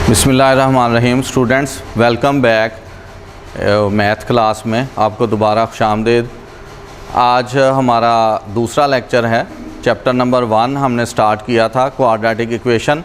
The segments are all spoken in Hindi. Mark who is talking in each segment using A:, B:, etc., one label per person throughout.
A: बिस्मिल्लाहिर्रहमानिर्रहीम। Students, welcome back math class में आपको दोबारा खुशामदीद। आज हमारा दूसरा लेक्चर है। चैप्टर नंबर 1 हमने स्टार्ट किया था क्वाड्रेटिक इक्वेशन,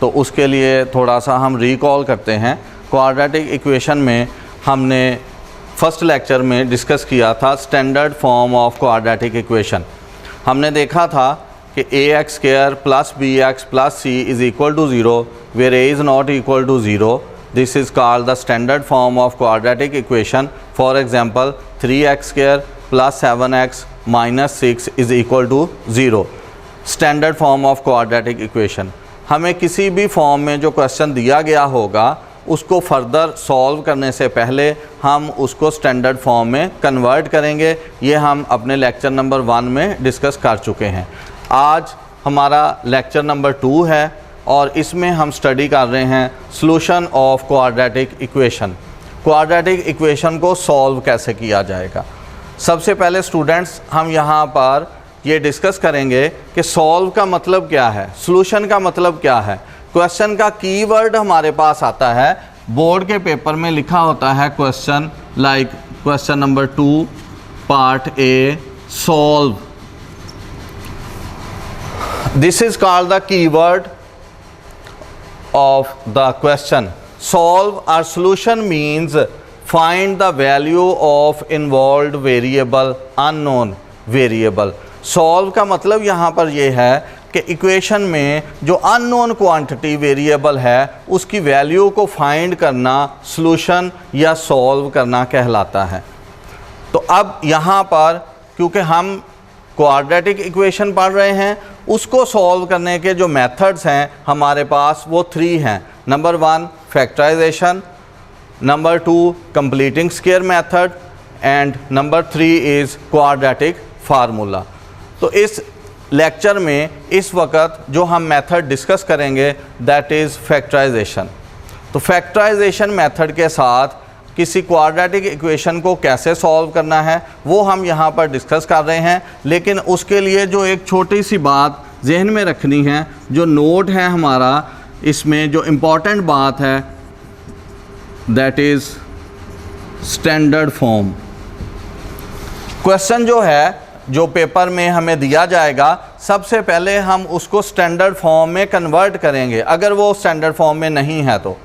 A: तो उसके लिए थोड़ा सा हम रिकॉल करते हैं। क्वाड्रेटिक इक्वेशन में हमने फर्स्ट लेक्चर में डिस्कस किया था standard form of quadratic equation. हमने देखा था कि ax square plus bx plus c is equal to 0 where a is not equal to 0. This is called the standard form of quadratic equation. For example, 3x square plus 7x minus 6 is equal to 0. Standard form of quadratic equation. हमें किसी भी फॉर्म में जो क्वेश्चन दिया गया होगा उसको फर्दर सॉल्व करने से पहले हम उसको स्टैंडर्ड फॉर्म में कन्वर्ट करेंगे। ये हम अपने लेक्चर नंबर 1 में डिस्कस कर चुके हैं। आज हमारा लेक्चर नंबर 2 है और इसमें हम स्टडी कर रहे हैं solution of quadratic equation. Quadratic equation को सॉल्व कैसे किया जाएगा। सबसे पहले स्टूडेंट्स हम यहाँ पर ये डिस्कस करेंगे कि सॉल्व का मतलब क्या है, सॉल्यूशन का मतलब क्या है। क्वेश्चन का कीवर्ड हमारे पास आता है, बोर्ड के पेपर में लिखा होता है question like question number 2 part A solve. This is called the keyword of the question. Solve or solution means find the value of involved variable, unknown variable. Solve का मतलब यहाँ पर ये है कि इक्वेशन में जो अननोन क्वांटिटी वेरिएबल है उसकी वैल्यू को फाइंड करना सॉल्यूशन या सॉल्व करना कहलाता है। तो अब यहाँ पर क्योंकि हम क्वाड्रेटिक इक्वेशन पढ़ रहे हैं, उसको सॉल्व करने के जो मेथड्स हैं हमारे पास वो 3 हैं। Number 1 factorization, number 2 completing square method and number 3 is quadratic formula. तो इस लेक्चर में इस वक्त जो हम मेथड डिस्कस करेंगे दैट इज़ फैक्टराइजेशन। तो फैक्टराइजेशन मेथड के साथ किसी क्वाड्रेटिक इक्वेशन को कैसे सॉल्व करना है वो हम यहाँ पर डिस्कस कर रहे हैं। लेकिन उसके लिए जो एक छोटी सी बात जहन में रखनी है, जो नोट है हमारा इसमें जो इम्पॉर्टेंट बात है that is standard form. Question जो है जो पेपर में हमें दिया जाएगा सबसे पहले हम उसको स्टैंडर्ड फॉर्म में कन्वर्ट करेंगे। अगर वो स्टैंडर्ड फॉर्म में नहीं है तो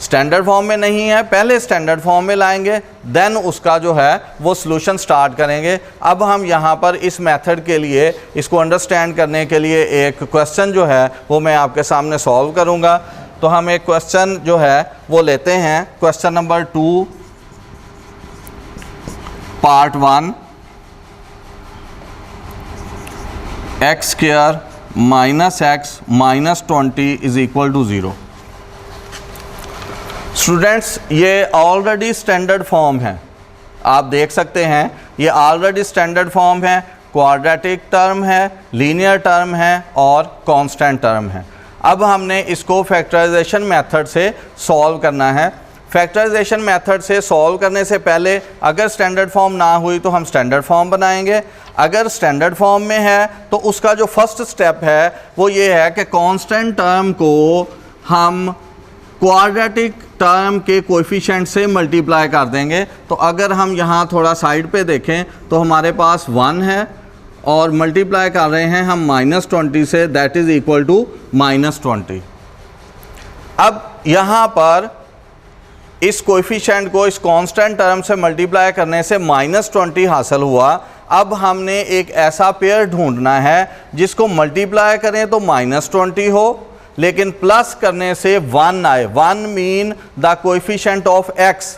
A: स्टैंडर्ड फॉर्म में नहीं है, पहले स्टैंडर्ड फॉर्म में लाएंगे, देन उसका जो है वो सॉल्यूशन स्टार्ट करेंगे। अब हम यहाँ पर इस मेथड के लिए इसको अंडरस्टैंड करने के लिए एक क्वेश्चन जो है वो मैं आपके सामने सॉल्व करूँगा। तो हम एक क्वेश्चन जो है वो लेते हैं, question number 2 part 1 x square minus x minus 20 is equal to 0। Students, ये ऑलरेडी स्टैंडर्ड फॉर्म है, आप देख सकते हैं ये ऑलरेडी स्टैंडर्ड फॉर्म है। क्वाड्रेटिक टर्म है, लीनियर टर्म है और कांस्टेंट टर्म है। अब हमने इसको फैक्टराइजेशन मेथड से सॉल्व करना है। फैक्टराइजेशन मेथड से सॉल्व करने से पहले अगर स्टैंडर्ड फॉर्म ना हुई तो हम स्टैंडर्ड फॉर्म बनाएंगे। अगर स्टैंडर्ड फॉर्म में है तो उसका जो फर्स्ट स्टेप है वो ये है कि कांस्टेंट टर्म को हम क्वाड्रेटिक टर्म के कोएफिशिएंट से मल्टीप्लाई कर देंगे। तो अगर हम यहाँ थोड़ा साइड पे देखें तो हमारे पास 1 है और मल्टीप्लाई कर रहे हैं हम -20 से, दैट इज़ इक्वल टू -20। अब यहाँ पर इस कोएफिशिएंट को इस कांस्टेंट टर्म से मल्टीप्लाई करने से -20 हासिल हुआ। अब हमने एक ऐसा पेयर ढूंढना है जिसको मल्टीप्लाई करें तो -20 हो लेकिन प्लस करने से 1 आए। 1 mean the coefficient of x।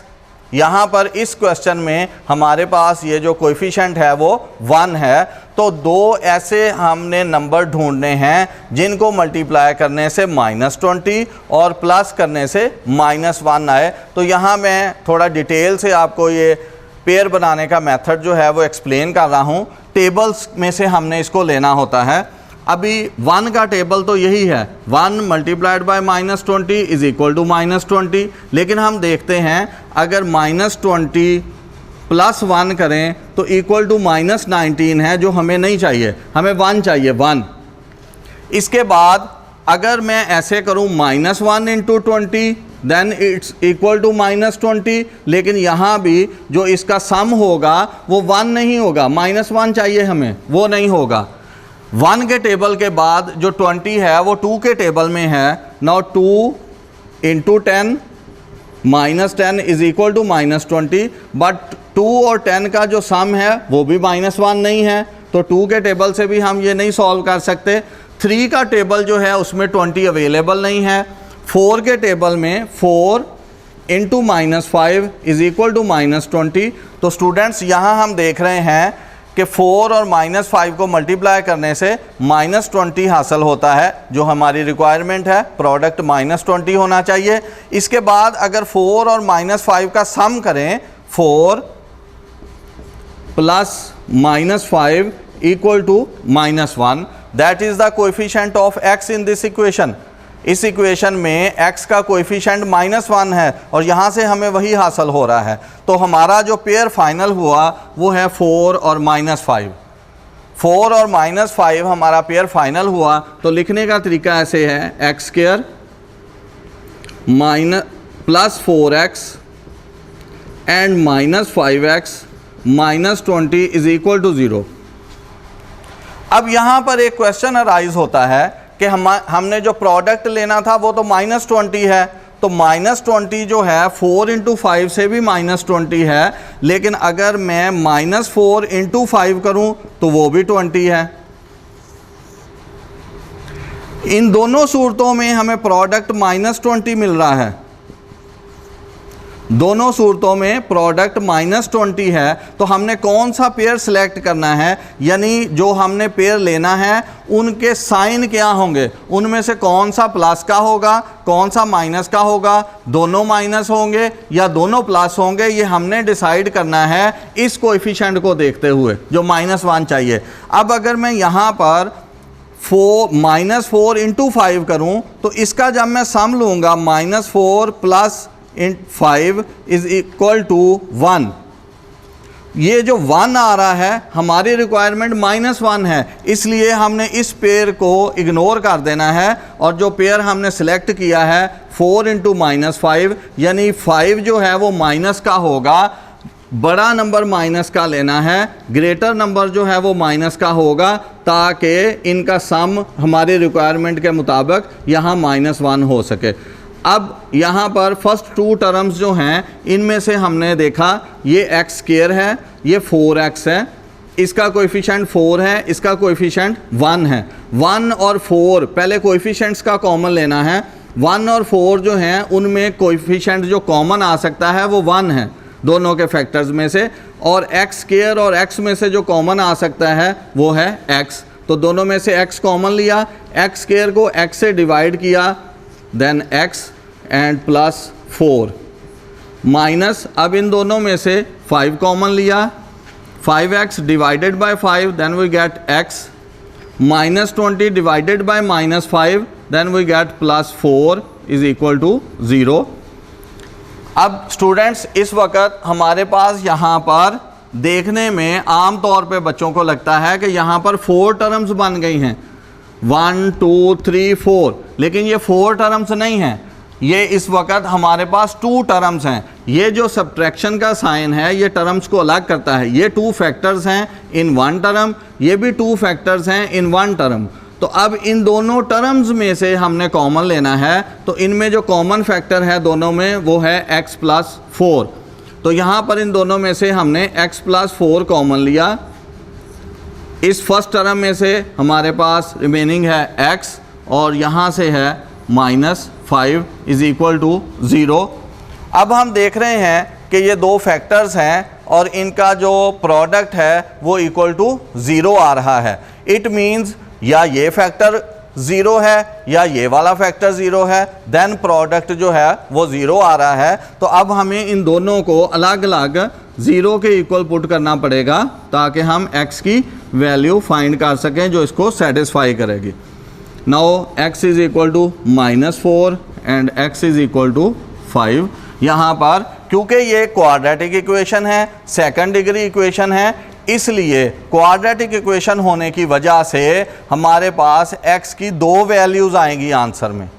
A: यहाँ पर इस क्वेश्चन में हमारे पास ये जो कोएफिशिएंट है वो 1 है। तो 2 ऐसे हमने नंबर ढूंढने हैं जिनको मल्टीप्लाई करने से -20 और प्लस करने से -1 आए। तो यहाँ मैं थोड़ा डिटेल से आपको ये पेयर बनाने का मेथड जो है वो एक्सप्लेन कर रहा हूँ। टेबल्स में से हमने इसको लेना होता है। अभी 1 का टेबल तो यही है, 1 multiplied by -20 is equal to -20। लेकिन हम देखते हैं अगर -20 प्लस 1 करें तो इक्वल टू -19 है, जो हमें नहीं चाहिए, हमें 1 चाहिए, 1। इसके बाद अगर मैं ऐसे करूं -1 into 20 then it's equal to -20, लेकिन यहाँ भी जो इसका सम होगा वो 1 नहीं होगा, -1 चाहिए हमें, वो नहीं होगा। 1 के टेबल के बाद जो 20 है वो 2 के टेबल में है। Now 2 into 10 -10 is equal to -20, but 2 और 10 का जो सम है वो भी -1 नहीं है, तो 2 के टेबल से भी हम ये नहीं सॉल्व कर सकते। 3 का टेबल जो है उसमें 20 अवेलेबल नहीं है। 4 के टेबल में 4 इंटू -5 इज इक्वल टू -20। तो स्टूडेंट्स यहाँ हम देख रहे हैं कि 4 और -5 को मल्टीप्लाई करने से -20 हासिल होता है, जो हमारी रिक्वायरमेंट है, प्रोडक्ट -20 होना चाहिए। इसके बाद अगर 4 और -5 का सम करें, 4 plus -5 equal to -1, that is the coefficient of x in this equation. इस इक्वेशन में x का कोएफिशिएंट -1 है और यहाँ से हमें वही हासिल हो रहा है। तो हमारा जो पेयर फाइनल हुआ वो है 4 और -5। 4 और -5 हमारा पेयर फाइनल हुआ। तो लिखने का तरीका ऐसे है, x² plus 4x and -5x -20 is equal to 0। अब यहाँ पर एक क्वेश्चन अराइज होता है कि हमने जो प्रोडक्ट लेना था वो तो -20 है, तो -20 जो है 4 इंटू 5 से भी -20 है, लेकिन अगर मैं -4 इंटू 5 करूँ तो वो भी 20 है। इन दोनों सूरतों में हमें प्रोडक्ट -20 मिल रहा है, दोनों सूरतों में प्रोडक्ट -20 है। तो हमने कौन सा पेयर सिलेक्ट करना है, यानी जो हमने पेयर लेना है उनके साइन क्या होंगे, उनमें से कौन सा प्लस का होगा, कौन सा माइनस का होगा, दोनों माइनस होंगे या दोनों प्लस होंगे, ये हमने डिसाइड करना है इस कोएफिशिएंट को देखते हुए जो -1 चाहिए। अब अगर मैं यहाँ पर -4 इंटू 5 करूँ तो इसका जब मैं सम लूँगा, -4 प्लस 5 इज इक्वल टू 1। ये जो 1 आ रहा है हमारी रिक्वायरमेंट -1 है, इसलिए हमने इस पेयर को इग्नोर कर देना है और जो पेयर हमने सेलेक्ट किया है 4 इंटू -5, यानी 5 जो है वो माइनस का होगा, बड़ा नंबर माइनस का लेना है, ग्रेटर नंबर जो है वो माइनस का होगा, ताकि इनका सम हमारी रिक्वायरमेंट के मुताबिक यहाँ -1 हो सके। अब यहाँ पर फर्स्ट 2 टर्म्स जो हैं इनमें से हमने देखा ये x² है, ये 4x है, इसका कोएफिशिएंट 4 है, इसका कोएफिशिएंट 1 है। 1 और 4 पहले कोएफिशिएंट्स का कॉमन लेना है। 1 और 4 जो हैं उनमें कोएफिशिएंट जो कॉमन आ सकता है वो 1 है दोनों के फैक्टर्स में से, और x² और x में से जो कॉमन आ सकता है वो है x। तो दोनों में से x कॉमन लिया, x² को x से डिवाइड किया, then x and plus 4 minus, अब इन दोनों में से 5 कॉमन लिया, 5x divided by 5 then we get x, -20 divided by -5 then we get +4 is equal to 0। अब स्टूडेंट्स इस वक्त हमारे पास यहाँ पर देखने में आम तौर पे बच्चों को लगता है कि यहाँ पर 4 टर्म्स बन गई हैं, 1 2 3 4, लेकिन ये 4 टर्म्स नहीं हैं, ये इस वक्त हमारे पास 2 टर्म्स हैं। ये जो सब्ट्रैक्शन का साइन है ये टर्म्स को अलग करता है। ये 2 फैक्टर्स हैं इन 1 टर्म, ये भी 2 फैक्टर्स हैं इन 1 टर्म। तो अब इन दोनों टर्म्स में से हमने कॉमन लेना है, तो इनमें जो कॉमन फैक्टर है दोनों में वो है x प्लस 4। तो यहाँ पर इन दोनों में से हमने x प्लस 4 कॉमन लिया। इस फर्स्ट टर्म में से हमारे पास रिमेनिंग है x और यहाँ से है -5 इज इक्वल टू 0। अब हम देख रहे हैं कि ये 2 फैक्टर्स हैं और इनका जो प्रोडक्ट है वो इक्वल टू 0 आ रहा है। इट मीन्स या ये फैक्टर 0 है या ये वाला फैक्टर 0 है, देन प्रोडक्ट जो है वो 0 आ रहा है। तो अब हमें इन दोनों को अलग अलग 0 के इक्वल पुट करना पड़ेगा ताकि हम x की वैल्यू फाइंड कर सकें जो इसको सेटिस्फाई करेगी। Now x is equal to -4 and x is equal to 5। यहाँ पर क्योंकि ये क्वाड्रेटिक इक्वेशन है, सेकंड डिग्री इक्वेशन है, इसलिए क्वाड्रेटिक इक्वेशन होने की वजह से हमारे पास x की 2 वैल्यूज़ आएंगी आंसर में।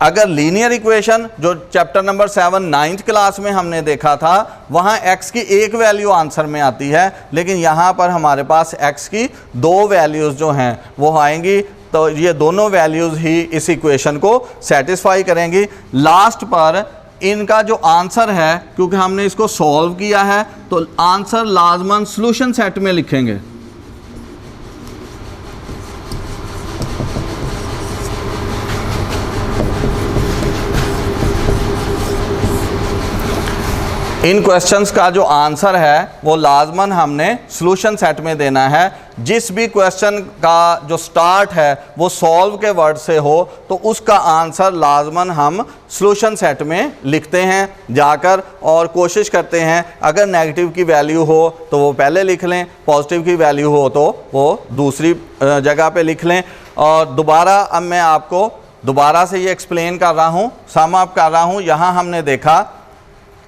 A: अगर लीनियर इक्वेशन जो चैप्टर नंबर 7 9th क्लास में हमने देखा था वहाँ x की 1 वैल्यू आंसर में आती है, लेकिन यहाँ पर हमारे पास x की 2 वैल्यूज़ जो हैं वो आएंगी। तो ये दोनों वैल्यूज़ ही इस इक्वेशन को सेटिस्फाई करेंगी। लास्ट पर इनका जो आंसर है, क्योंकि हमने इसको सॉल्व किया है तो आंसर लाजमन सॉल्यूशन सेट में लिखेंगे। इन क्वेश्चंस का जो आंसर है वो लाजमन हमने सॉल्यूशन सेट में देना है। जिस भी क्वेश्चन का जो स्टार्ट है वो सॉल्व के वर्ड से हो तो उसका आंसर लाजमन हम सॉल्यूशन सेट में लिखते हैं जाकर, और कोशिश करते हैं अगर नेगेटिव की वैल्यू हो तो वो पहले लिख लें, पॉजिटिव की वैल्यू हो तो वो दूसरी जगह पे लिख लें। और दोबारा अब मैं आपको दोबारा से ये एक्सप्लेन कर रहा हूँ, सम अप कर रहा हूँ। यहाँ हमने देखा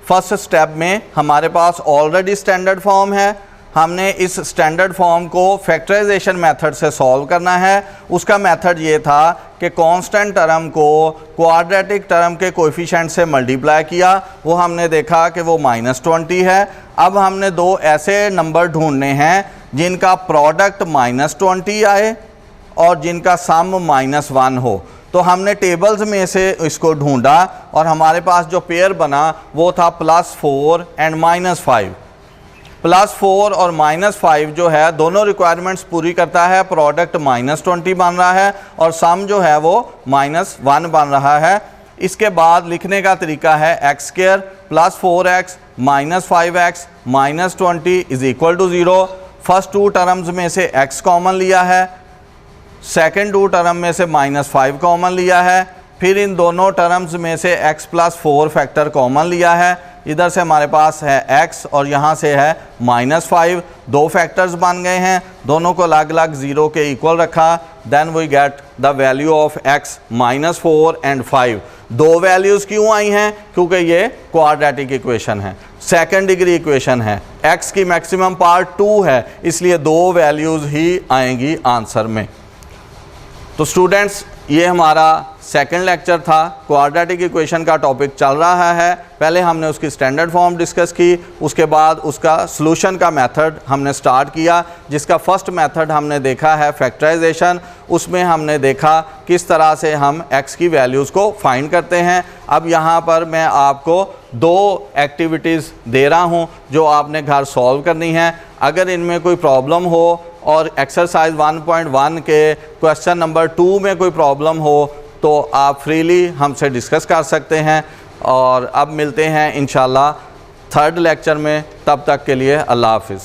A: फर्स्ट स्टेप में हमारे पास ऑलरेडी स्टैंडर्ड फॉर्म है, हमने इस स्टैंडर्ड फॉर्म को फैक्टराइजेशन मेथड से सॉल्व करना है। उसका मेथड ये था कि कांस्टेंट टर्म को क्वाड्रेटिक टर्म के कोएफिशिएंट से मल्टीप्लाई किया, वो हमने देखा कि वो -20 है। अब हमने 2 ऐसे नंबर ढूंढने हैं जिनका प्रोडक्ट -20 आए और जिनका सम -1 हो। तो हमने टेबल्स में से इसको ढूंढा और हमारे पास जो पेयर बना वो था +4 एंड -5। +4 और -5 जो है दोनों रिक्वायरमेंट्स पूरी करता है। प्रोडक्ट -20 बन रहा है और सम जो है वो -1 बन रहा है। इसके बाद लिखने का तरीका है x² +4x -5x -20 = 0। First 2 terms में से x कॉमन लिया है, सेकेंड 2 टर्म में से -5 कॉमन लिया है, फिर इन दोनों टर्म्स में से x +4 फैक्टर कॉमन लिया है। इधर से हमारे पास है x और यहाँ से है -5, 2 फैक्टर्स बन गए हैं, दोनों को अलग अलग 0 के इक्वल रखा। Then we get the value of x -4 एंड 5। 2 वैल्यूज़ क्यों आई हैं? क्योंकि ये क्वाड्रेटिक इक्वेशन है, सेकंड डिग्री इक्वेशन है, x की मैक्सिमम पार्ट 2 है, इसलिए 2 वैल्यूज़ ही आएंगी आंसर में। तो स्टूडेंट्स ये हमारा सेकंड लेक्चर था, क्वाड्रेटिक इक्वेशन का टॉपिक चल रहा है। पहले हमने उसकी स्टैंडर्ड फॉर्म डिस्कस की, उसके बाद उसका सॉल्यूशन का मेथड हमने स्टार्ट किया, जिसका फर्स्ट मेथड हमने देखा है फैक्टराइजेशन। उसमें हमने देखा किस तरह से हम x की वैल्यूज़ को फाइंड करते हैं। अब यहाँ पर मैं आपको 2 एक्टिविटीज़ दे रहा हूँ जो आपने घर सॉल्व करनी है। अगर इनमें कोई प्रॉब्लम हो और एक्सरसाइज 1.1 के क्वेश्चन नंबर 2 में कोई प्रॉब्लम हो तो आप फ्रीली हमसे डिस्कस कर सकते हैं। और अब मिलते हैं इंशाल्लाह थर्ड लेक्चर में, तब तक के लिए अल्लाह हाफिज़।